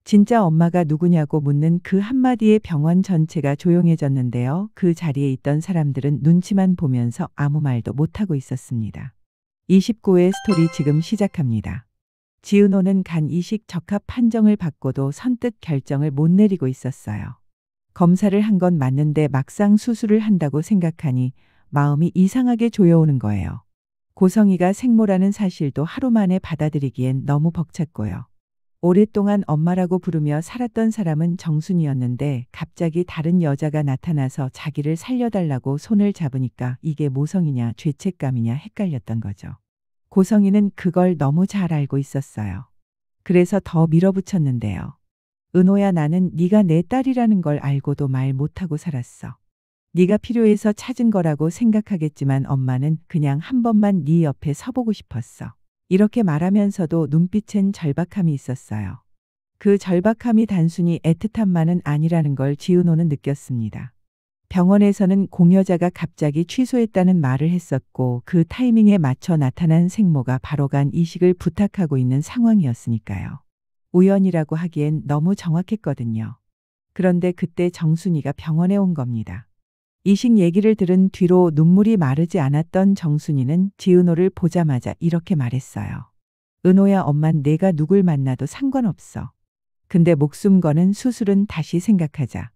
진짜 엄마가 누구냐고 묻는 그 한마디에 병원 전체가 조용해졌는데요. 그 자리에 있던 사람들은 눈치만 보면서 아무 말도 못하고 있었습니다. 29회 스토리 지금 시작합니다. 지은호는 간 이식 적합 판정을 받고도 선뜻 결정을 못 내리고 있었어요. 검사를 한 건 맞는데 막상 수술을 한다고 생각하니 마음이 이상하게 조여오는 거예요. 고성이가 생모라는 사실도 하루 만에 받아들이기엔 너무 벅찼고요. 오랫동안 엄마라고 부르며 살았던 사람은 정순이었는데 갑자기 다른 여자가 나타나서 자기를 살려달라고 손을 잡으니까 이게 모성이냐 죄책감이냐 헷갈렸던 거죠. 고성이는 그걸 너무 잘 알고 있었어요. 그래서 더 밀어붙였는데요. 은호야, 나는 네가 내 딸이라는 걸 알고도 말 못하고 살았어. 네가 필요해서 찾은 거라고 생각하겠지만 엄마는 그냥 한 번만 네 옆에 서보고 싶었어. 이렇게 말하면서도 눈빛엔 절박함이 있었어요. 그 절박함이 단순히 애틋함만은 아니라는 걸 지은호는 느꼈습니다. 병원에서는 공여자가 갑자기 취소했다는 말을 했었고 그 타이밍에 맞춰 나타난 생모가 바로 간 이식을 부탁하고 있는 상황이었으니까요. 우연이라고 하기엔 너무 정확했거든요. 그런데 그때 정순이가 병원에 온 겁니다. 이식 얘기를 들은 뒤로 눈물이 마르지 않았던 정순이는 지은호를 보자마자 이렇게 말했어요. 은호야, 엄만 내가 누굴 만나도 상관없어. 근데 목숨 거는 수술은 다시 생각하자.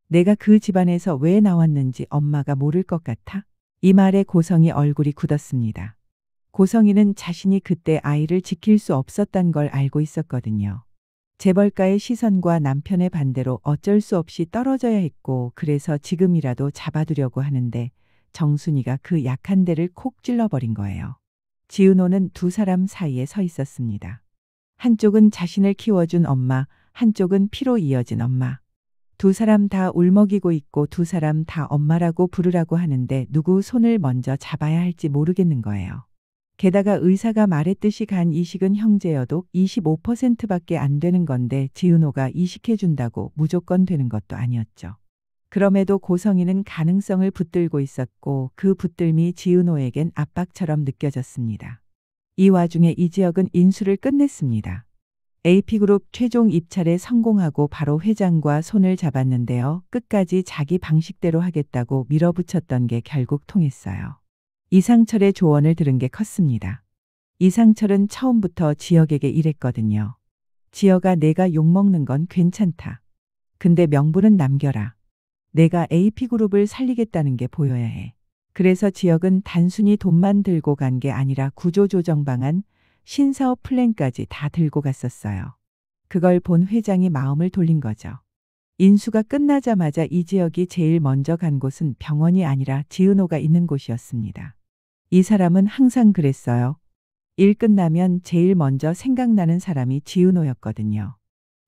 내가 그 집안에서 왜 나왔는지 엄마가 모를 것 같아? 이 말에 고성이 얼굴이 굳었습니다. 고성이는 자신이 그때 아이를 지킬 수 없었단 걸 알고 있었거든요. 재벌가의 시선과 남편의 반대로 어쩔 수 없이 떨어져야 했고 그래서 지금이라도 잡아두려고 하는데 정순이가 그 약한 데를 콕 찔러버린 거예요. 지은호는 두 사람 사이에 서 있었습니다. 한쪽은 자신을 키워준 엄마, 한쪽은 피로 이어진 엄마. 두 사람 다 울먹이고 있고 두 사람 다 엄마라고 부르라고 하는데 누구 손을 먼저 잡아야 할지 모르겠는 거예요. 게다가 의사가 말했듯이 간 이식은 형제여도 25%밖에 안 되는 건데 지은호가 이식해준다고 무조건 되는 것도 아니었죠. 그럼에도 고성이는 가능성을 붙들고 있었고 그 붙들미 지은호에겐 압박처럼 느껴졌습니다. 이 와중에 이지혁은 인수를 끝냈습니다. AP그룹 최종 입찰에 성공하고 바로 회장과 손을 잡았는데요. 끝까지 자기 방식대로 하겠다고 밀어붙였던 게 결국 통했어요. 이상철의 조언을 들은 게 컸습니다. 이상철은 처음부터 지혁에게 이랬거든요. 지혁아, 내가 욕먹는 건 괜찮다. 근데 명분은 남겨라. 내가 AP그룹을 살리겠다는 게 보여야 해. 그래서 지혁은 단순히 돈만 들고 간 게 아니라 구조조정 방안, 신사업 플랜까지 다 들고 갔었어요. 그걸 본 회장이 마음을 돌린 거죠. 인수가 끝나자마자 이지혁이 제일 먼저 간 곳은 병원이 아니라 지은호가 있는 곳이었습니다. 이 사람은 항상 그랬어요. 일 끝나면 제일 먼저 생각나는 사람이 지은호였거든요.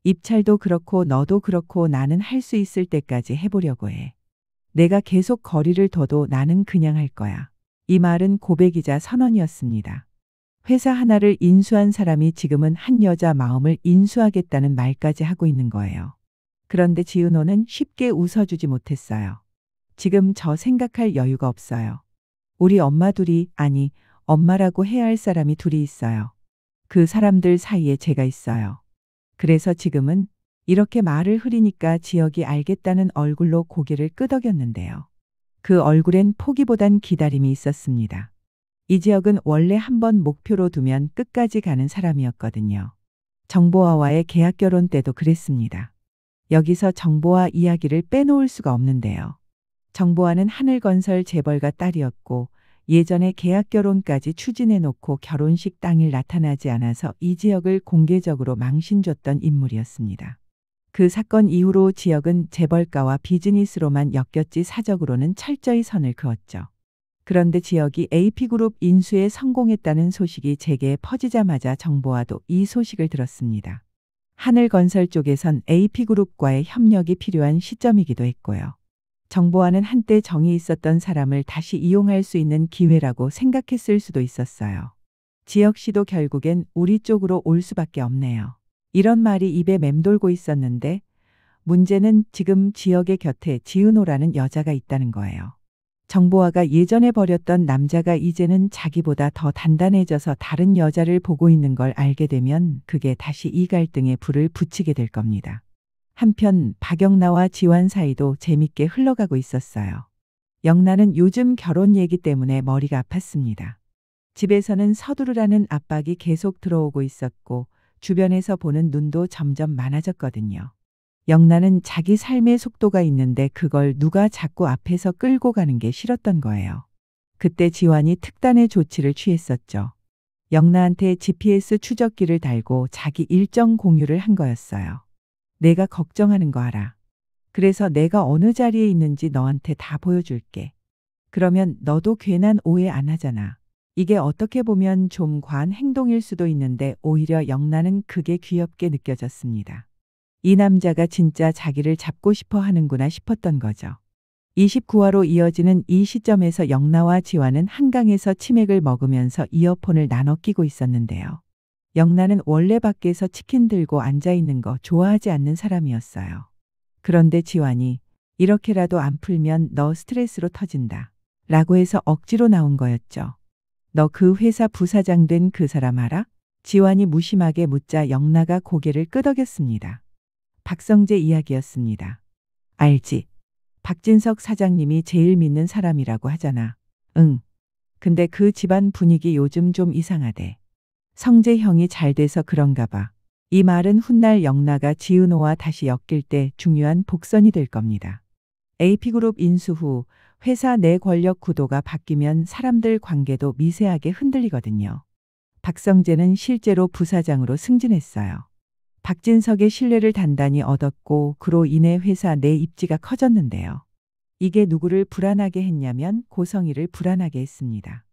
입찰도 그렇고 너도 그렇고 나는 할 수 있을 때까지 해보려고 해. 내가 계속 거리를 둬도 나는 그냥 할 거야. 이 말은 고백이자 선언이었습니다. 회사 하나를 인수한 사람이 지금은 한 여자 마음을 인수하겠다는 말까지 하고 있는 거예요. 그런데 지은호는 쉽게 웃어주지 못했어요. 지금 저 생각할 여유가 없어요. 우리 엄마 둘이, 아니, 엄마라고 해야 할 사람이 둘이 있어요. 그 사람들 사이에 제가 있어요. 그래서 지금은 이렇게 말을 흐리니까 지혁이 알겠다는 얼굴로 고개를 끄덕였는데요. 그 얼굴엔 포기보단 기다림이 있었습니다. 이지혁은 원래 한번 목표로 두면 끝까지 가는 사람이었거든요. 정보화와의 계약 결혼 때도 그랬습니다. 여기서 정보화 이야기를 빼놓을 수가 없는데요. 정보화는 하늘건설 재벌가 딸이었고 예전에 계약 결혼까지 추진해놓고 결혼식 당일 나타나지 않아서 이지혁을 공개적으로 망신줬던 인물이었습니다. 그 사건 이후로 지혁은 재벌가와 비즈니스로만 엮였지 사적으로는 철저히 선을 그었죠. 그런데 지혁이 AP그룹 인수에 성공했다는 소식이 제게에 퍼지자마자 정보화도 이 소식을 들었습니다. 하늘건설 쪽에선 AP그룹과의 협력이 필요한 시점이기도 했고요. 정보화는 한때 정이 있었던 사람을 다시 이용할 수 있는 기회라고 생각했을 수도 있었어요. 지혁 씨도 결국엔 우리 쪽으로 올 수밖에 없네요. 이런 말이 입에 맴돌고 있었는데 문제는 지금 지혁의 곁에 지은호라는 여자가 있다는 거예요. 정보화가 예전에 버렸던 남자가 이제는 자기보다 더 단단해져서 다른 여자를 보고 있는 걸 알게 되면 그게 다시 이 갈등에 불을 붙이게 될 겁니다. 한편 박영나와 지환 사이도 재밌게 흘러가고 있었어요. 영나는 요즘 결혼 얘기 때문에 머리가 아팠습니다. 집에서는 서두르라는 압박이 계속 들어오고 있었고 주변에서 보는 눈도 점점 많아졌거든요. 영나는 자기 삶의 속도가 있는데 그걸 누가 자꾸 앞에서 끌고 가는 게 싫었던 거예요. 그때 지환이 특단의 조치를 취했었죠. 영나한테 GPS 추적기를 달고 자기 일정 공유를 한 거였어요. 내가 걱정하는 거 알아. 그래서 내가 어느 자리에 있는지 너한테 다 보여줄게. 그러면 너도 괜한 오해 안 하잖아. 이게 어떻게 보면 좀 과한 행동일 수도 있는데 오히려 영나는 그게 귀엽게 느껴졌습니다. 이 남자가 진짜 자기를 잡고 싶어 하는구나 싶었던 거죠. 29화로 이어지는 이 시점에서 영나와 지환은 한강에서 치맥을 먹으면서 이어폰을 나눠 끼고 있었는데요. 영나는 원래 밖에서 치킨 들고 앉아 있는 거 좋아하지 않는 사람이었어요. 그런데 지환이 이렇게라도 안 풀면 너 스트레스로 터진다. 라고 해서 억지로 나온 거였죠. 너 그 회사 부사장 된 그 사람 알아? 지환이 무심하게 묻자 영나가 고개를 끄덕였습니다. 박성재 이야기였습니다. 알지. 박진석 사장님이 제일 믿는 사람이라고 하잖아. 응. 근데 그 집안 분위기 요즘 좀 이상하대. 성재 형이 잘 돼서 그런가 봐. 이 말은 훗날 영나가 지은호와 다시 엮일 때 중요한 복선이 될 겁니다. AP그룹 인수 후 회사 내 권력 구도가 바뀌면 사람들 관계도 미세하게 흔들리거든요. 박성재는 실제로 부사장으로 승진했어요. 박진석의 신뢰를 단단히 얻었고 그로 인해 회사 내 입지가 커졌는데요. 이게 누구를 불안하게 했냐면 고성희를 불안하게 했습니다.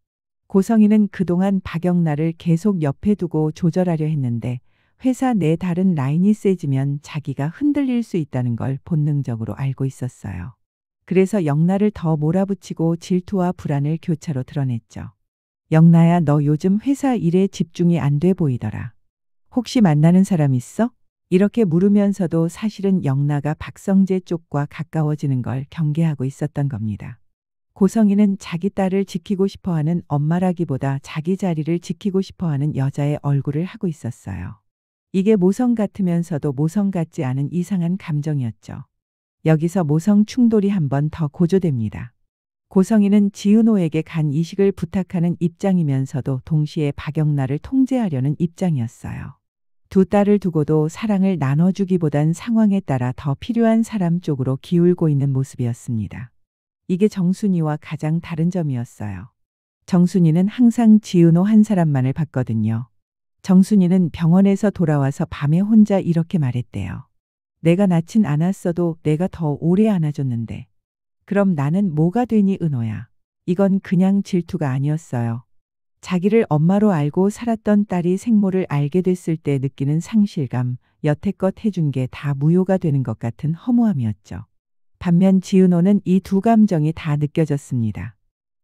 고성희는 그동안 박영나를 계속 옆에 두고 조절하려 했는데 회사 내 다른 라인이 세지면 자기가 흔들릴 수 있다는 걸 본능적으로 알고 있었어요. 그래서 영나를 더 몰아붙이고 질투와 불안을 교차로 드러냈죠. 영나야, 너 요즘 회사 일에 집중이 안 돼 보이더라. 혹시 만나는 사람 있어? 이렇게 물으면서도 사실은 영나가 박성재 쪽과 가까워지는 걸 경계하고 있었던 겁니다. 고성희는 자기 딸을 지키고 싶어하는 엄마라기보다 자기 자리를 지키고 싶어하는 여자의 얼굴을 하고 있었어요. 이게 모성 같으면서도 모성 같지 않은 이상한 감정이었죠. 여기서 모성 충돌이 한 번 더 고조됩니다. 고성희는 지은호에게 간 이식을 부탁하는 입장이면서도 동시에 박영나를 통제하려는 입장이었어요. 두 딸을 두고도 사랑을 나눠주기보단 상황에 따라 더 필요한 사람 쪽으로 기울고 있는 모습이었습니다. 이게 정순이와 가장 다른 점이었어요. 정순이는 항상 지은호 한 사람만을 봤거든요. 정순이는 병원에서 돌아와서 밤에 혼자 이렇게 말했대요. 내가 낳진 않았어도 내가 더 오래 안아줬는데. 그럼 나는 뭐가 되니 은호야. 이건 그냥 질투가 아니었어요. 자기를 엄마로 알고 살았던 딸이 생모를 알게 됐을 때 느끼는 상실감, 여태껏 해준 게 다 무효가 되는 것 같은 허무함이었죠. 반면 지은호는 이 두 감정이 다 느껴졌습니다.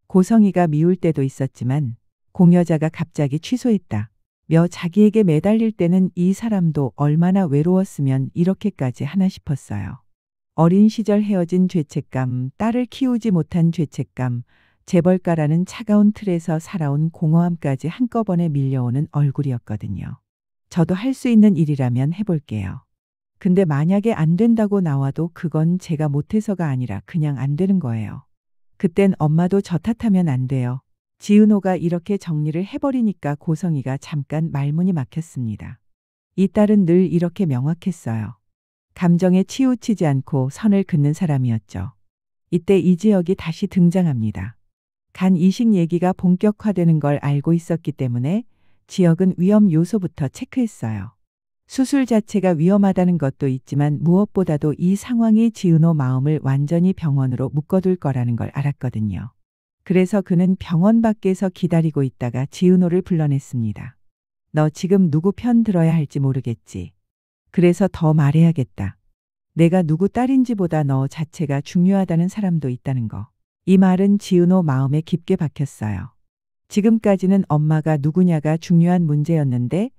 고성희가 미울 때도 있었지만 공여자가 갑자기 취소했다. 며 자기에게 매달릴 때는 이 사람도 얼마나 외로웠으면 이렇게까지 하나 싶었어요. 어린 시절 헤어진 죄책감, 딸을 키우지 못한 죄책감, 재벌가라는 차가운 틀에서 살아온 공허함까지 한꺼번에 밀려오는 얼굴이었거든요. 저도 할 수 있는 일이라면 해볼게요. 근데 만약에 안 된다고 나와도 그건 제가 못해서가 아니라 그냥 안 되는 거예요. 그땐 엄마도 저 탓하면 안 돼요. 지은호가 이렇게 정리를 해버리니까 고성희가 잠깐 말문이 막혔습니다. 이 딸은 늘 이렇게 명확했어요. 감정에 치우치지 않고 선을 긋는 사람이었죠. 이때 이지혁이 다시 등장합니다. 간 이식 얘기가 본격화되는 걸 알고 있었기 때문에 지혁은 위험 요소부터 체크했어요. 수술 자체가 위험하다는 것도 있지만 무엇보다도 이 상황이 지은호 마음을 완전히 병원으로 묶어둘 거라는 걸 알았거든요. 그래서 그는 병원 밖에서 기다리고 있다가 지은호를 불러냈습니다. 너 지금 누구 편 들어야 할지 모르겠지. 그래서 더 말해야겠다. 내가 누구 딸인지보다 너 자체가 중요하다는 사람도 있다는 거. 이 말은 지은호 마음에 깊게 박혔어요. 지금까지는 엄마가 누구냐가 중요한 문제였는데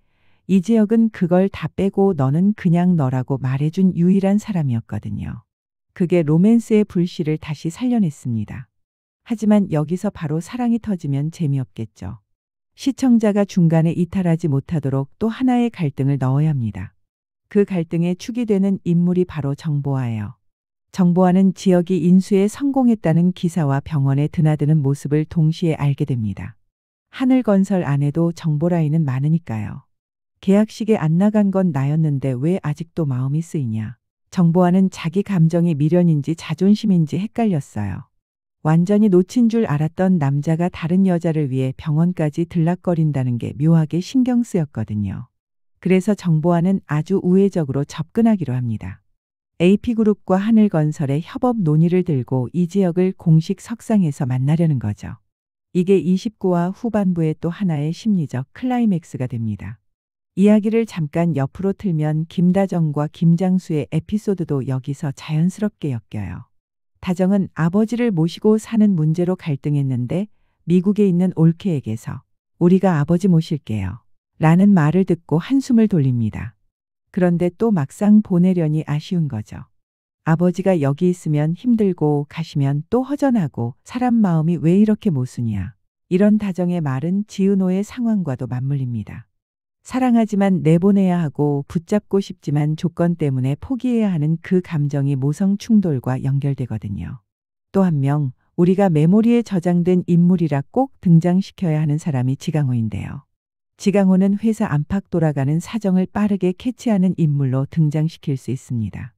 이지혁은 그걸 다 빼고 너는 그냥 너라고 말해준 유일한 사람이었거든요. 그게 로맨스의 불씨를 다시 살려냈습니다. 하지만 여기서 바로 사랑이 터지면 재미없겠죠. 시청자가 중간에 이탈하지 못하도록 또 하나의 갈등을 넣어야 합니다. 그 갈등의 축이 되는 인물이 바로 정보화예요. 정보화는 지역이 인수에 성공했다는 기사와 병원에 드나드는 모습을 동시에 알게 됩니다. 하늘건설 안에도 정보라인은 많으니까요. 계약식에 안 나간 건 나였는데 왜 아직도 마음이 쓰이냐. 정보화는 자기 감정이 미련인지 자존심인지 헷갈렸어요. 완전히 놓친 줄 알았던 남자가 다른 여자를 위해 병원까지 들락거린다는 게 묘하게 신경 쓰였거든요. 그래서 정보화는 아주 우회적으로 접근하기로 합니다. AP그룹과 하늘건설의 협업 논의를 들고 이 지역을 공식 석상에서 만나려는 거죠. 이게 29화 후반부의 또 하나의 심리적 클라이맥스가 됩니다. 이야기를 잠깐 옆으로 틀면 김다정과 김장수의 에피소드도 여기서 자연스럽게 엮여요. 다정은 아버지를 모시고 사는 문제로 갈등했는데 미국에 있는 올케에게서 우리가 아버지 모실게요. 라는 말을 듣고 한숨을 돌립니다. 그런데 또 막상 보내려니 아쉬운 거죠. 아버지가 여기 있으면 힘들고 가시면 또 허전하고 사람 마음이 왜 이렇게 모순이야. 이런 다정의 말은 지은호의 상황과도 맞물립니다. 사랑하지만 내보내야 하고 붙잡고 싶지만 조건 때문에 포기해야 하는 그 감정이 모성 충돌과 연결되거든요. 또 한 명, 우리가 메모리에 저장된 인물이라 꼭 등장시켜야 하는 사람이 지강호인데요. 지강호는 회사 안팎 돌아가는 사정을 빠르게 캐치하는 인물로 등장시킬 수 있습니다.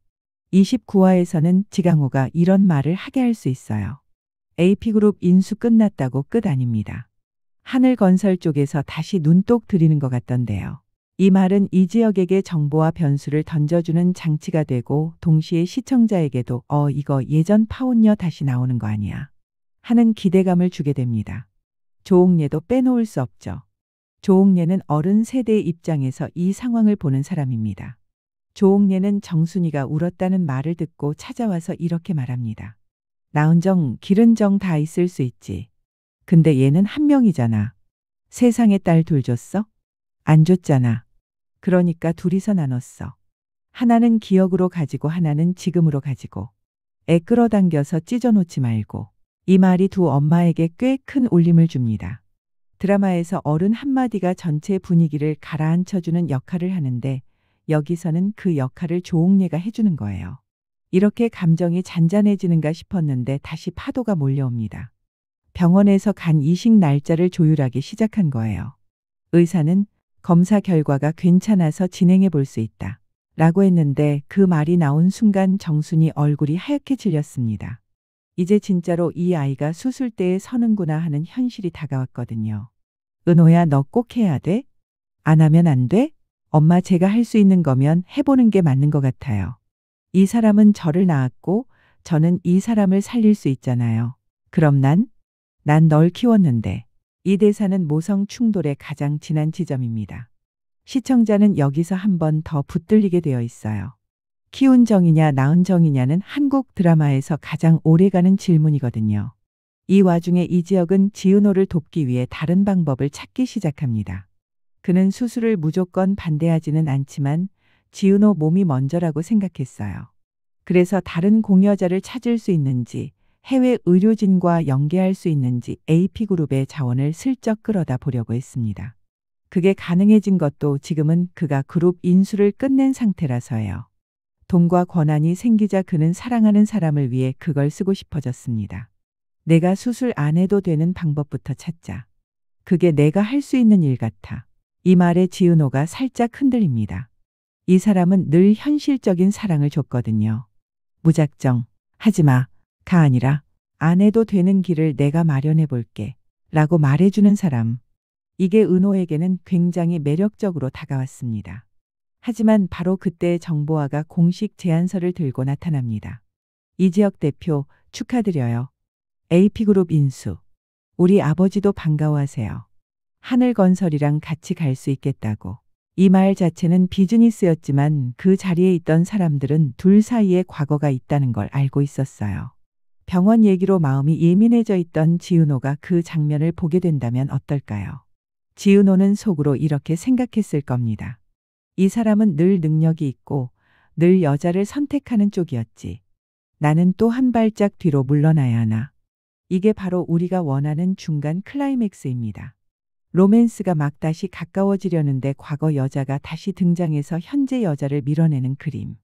29화에서는 지강호가 이런 말을 하게 할 수 있어요. AP그룹 인수 끝났다고 끝 아닙니다. 하늘건설 쪽에서 다시 눈독 들이는 것 같던데요. 이 말은 이 지역에게 정보와 변수를 던져주는 장치가 되고 동시에 시청자에게도 이거 예전 파혼녀 다시 나오는 거 아니야 하는 기대감을 주게 됩니다. 조옥예도 빼놓을 수 없죠. 조옥예는 어른 세대의 입장에서 이 상황을 보는 사람입니다. 조옥예는 정순이가 울었다는 말을 듣고 찾아와서 이렇게 말합니다. 나은 정, 기른 정 다 있을 수 있지. 근데 얘는 한 명이잖아. 세상에 딸 둘 줬어? 안 줬잖아. 그러니까 둘이서 나눴어. 하나는 기억으로 가지고 하나는 지금으로 가지고. 애 끌어당겨서 찢어놓지 말고. 이 말이 두 엄마에게 꽤 큰 울림을 줍니다. 드라마에서 어른 한마디가 전체 분위기를 가라앉혀주는 역할을 하는데 여기서는 그 역할을 조옥예가 해주는 거예요. 이렇게 감정이 잔잔해지는가 싶었는데 다시 파도가 몰려옵니다. 병원에서 간 이식 날짜를 조율하기 시작한 거예요. 의사는 검사 결과가 괜찮아서 진행해 볼 수 있다. 라고 했는데 그 말이 나온 순간 정순이 얼굴이 하얗게 질렸습니다. 이제 진짜로 이 아이가 수술대에 서는구나 하는 현실이 다가왔거든요. 은호야, 너 꼭 해야 돼? 안 하면 안 돼? 엄마 제가 할 수 있는 거면 해보는 게 맞는 것 같아요. 이 사람은 저를 낳았고 저는 이 사람을 살릴 수 있잖아요. 그럼 난 널 키웠는데. 이 대사는 모성 충돌의 가장 진한 지점입니다. 시청자는 여기서 한 번 더 붙들리게 되어 있어요. 키운 정이냐 낳은 정이냐는 한국 드라마에서 가장 오래가는 질문이거든요. 이 와중에 이지혁은 지은호를 돕기 위해 다른 방법을 찾기 시작합니다. 그는 수술을 무조건 반대하지는 않지만 지은호 몸이 먼저라고 생각했어요. 그래서 다른 공여자를 찾을 수 있는지 해외 의료진과 연계할 수 있는지 AP그룹의 자원을 슬쩍 끌어다 보려고 했습니다. 그게 가능해진 것도 지금은 그가 그룹 인수를 끝낸 상태라서예요. 돈과 권한이 생기자 그는 사랑하는 사람을 위해 그걸 쓰고 싶어졌습니다. 내가 수술 안 해도 되는 방법부터 찾자. 그게 내가 할 수 있는 일 같아. 이 말에 지은호가 살짝 흔들립니다. 이 사람은 늘 현실적인 사랑을 줬거든요. 무작정 하지마 가 아니라 안 해도 되는 길을 내가 마련해 볼게 라고 말해주는 사람. 이게 은호에게는 굉장히 매력적으로 다가왔습니다. 하지만 바로 그때 정보화가 공식 제안서를 들고 나타납니다. 이지혁 대표 축하드려요. AP그룹 인수. 우리 아버지도 반가워하세요. 하늘건설이랑 같이 갈 수 있겠다고. 이 말 자체는 비즈니스였지만 그 자리에 있던 사람들은 둘 사이에 과거가 있다는 걸 알고 있었어요. 병원 얘기로 마음이 예민해져 있던 지은호가 그 장면을 보게 된다면 어떨까요? 지은호는 속으로 이렇게 생각했을 겁니다. 이 사람은 늘 능력이 있고 늘 여자를 선택하는 쪽이었지. 나는 또 한 발짝 뒤로 물러나야 하나. 이게 바로 우리가 원하는 중간 클라이맥스입니다. 로맨스가 막 다시 가까워지려는데 과거 여자가 다시 등장해서 현재 여자를 밀어내는 그림.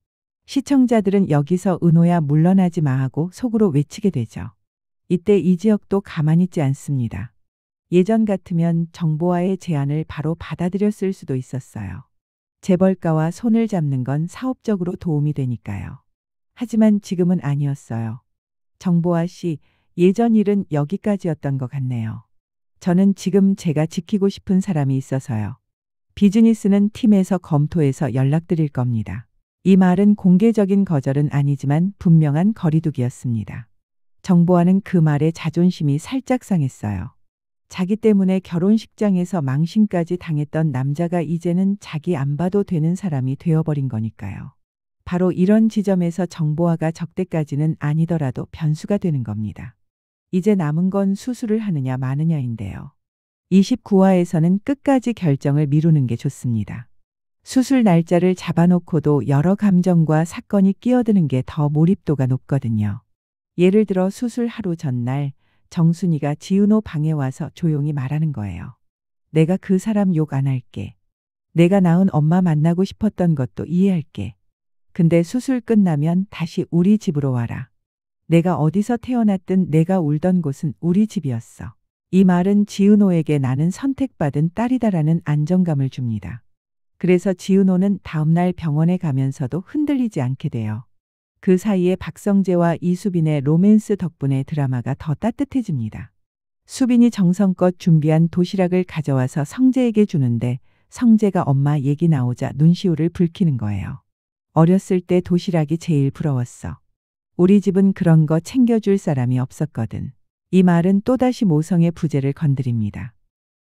시청자들은 여기서 은호야 물러나지 마 하고 속으로 외치게 되죠. 이때 이지혁도 가만히 있지 않습니다. 예전 같으면 정보와의 제안을 바로 받아들였을 수도 있었어요. 재벌가와 손을 잡는 건 사업적으로 도움이 되니까요. 하지만 지금은 아니었어요. 정보화 씨, 예전 일은 여기까지였던 것 같네요. 저는 지금 제가 지키고 싶은 사람이 있어서요. 비즈니스는 팀에서 검토해서 연락드릴 겁니다. 이 말은 공개적인 거절은 아니지만 분명한 거리두기였습니다. 정보화는 그 말에 자존심이 살짝 상했어요. 자기 때문에 결혼식장에서 망신까지 당했던 남자가 이제는 자기 안 봐도 되는 사람이 되어버린 거니까요. 바로 이런 지점에서 정보화가 적대까지는 아니더라도 변수가 되는 겁니다. 이제 남은 건 수술을 하느냐 마느냐인데요. 29화에서는 끝까지 결정을 미루는 게 좋습니다. 수술 날짜를 잡아놓고도 여러 감정과 사건이 끼어드는 게 더 몰입도가 높거든요. 예를 들어 수술 하루 전날 정순이가 지은호 방에 와서 조용히 말하는 거예요. 내가 그 사람 욕 안 할게. 내가 낳은 엄마 만나고 싶었던 것도 이해할게. 근데 수술 끝나면 다시 우리 집으로 와라. 내가 어디서 태어났든 내가 울던 곳은 우리 집이었어. 이 말은 지은호에게 나는 선택받은 딸이다라는 안정감을 줍니다. 그래서 지은호는 다음날 병원에 가면서도 흔들리지 않게 돼요. 그 사이에 박성재와 이수빈의 로맨스 덕분에 드라마가 더 따뜻해집니다. 수빈이 정성껏 준비한 도시락을 가져와서 성재에게 주는데 성재가 엄마 얘기 나오자 눈시울을 붉히는 거예요. 어렸을 때 도시락이 제일 부러웠어. 우리 집은 그런 거 챙겨줄 사람이 없었거든. 이 말은 또다시 모성의 부재를 건드립니다.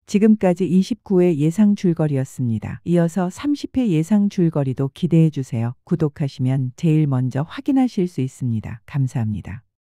지금까지 29회 예상 줄거리였습니다. 이어서 30회 예상 줄거리도 기대해 주세요. 구독하시면 제일 먼저 확인하실 수 있습니다. 감사합니다.